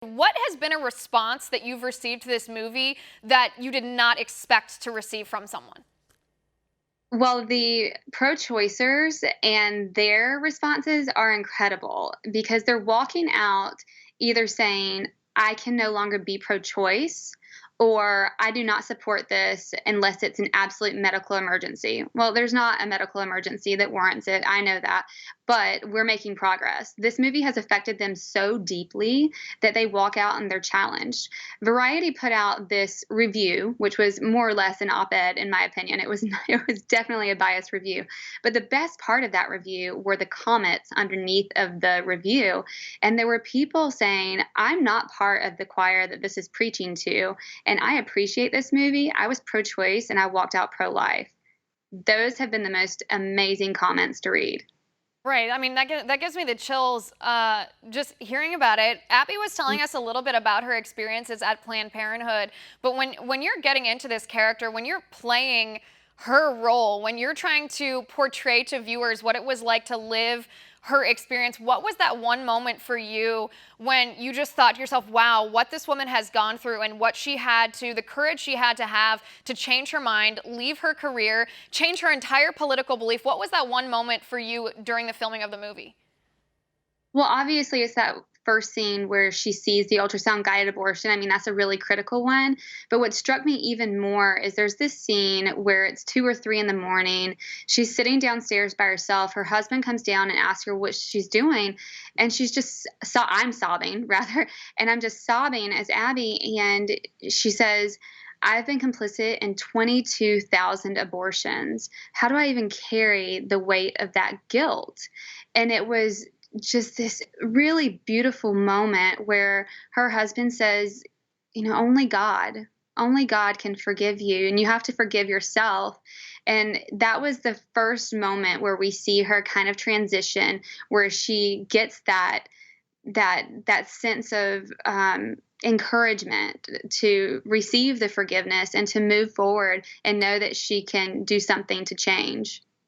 What has been a response that you've received to this movie that you did not expect to receive from someone? Well, the pro-choicers and their responses are incredible because they're walking out either saying, "I can no longer be pro-choice," or "I do not support this unless it's an absolute medical emergency." Well, there's not a medical emergency that warrants it. I know that, but we're making progress. This movie has affected them so deeply that they walk out and they're challenged. Variety put out this review, which was more or less an op-ed in my opinion. It was it was definitely a biased review. But the best part of that review were the comments underneath of the review, and there were people saying, "I'm not part of the choir that this is preaching to, and I appreciate this movie. I was pro-choice and I walked out pro-life." Those have been the most amazing comments to read. Right. I mean, that gives me the chills just hearing about it. Abby was telling us a little bit about her experiences at Planned Parenthood, but when you're getting into this character, when you're playing her role, when you're trying to portray to viewers what it was like to live her experience, what was that one moment for you when you just thought to yourself, wow, what this woman has gone through and what she had to, the courage she had to have to change her mind, leave her career, change her entire political belief? What was that one moment for you during the filming of the movie? Well, obviously, it's that first scene where she sees the ultrasound guided abortion. I mean, that's a really critical one. But what struck me even more is there's this scene where it's 2 or 3 in the morning. She's sitting downstairs by herself. Her husband comes down and asks her what she's doing. And she's just, I'm sobbing rather. And I'm just sobbing as Abby. And she says, "I've been complicit in 22,000 abortions. How do I even carry the weight of that guilt?" And it was just this really beautiful moment where her husband says, only God can forgive you, and you have to forgive yourself. And that was the first moment where we see her kind of transition, where she gets that sense of encouragement to receive the forgiveness and to move forward and know that she can do something to change.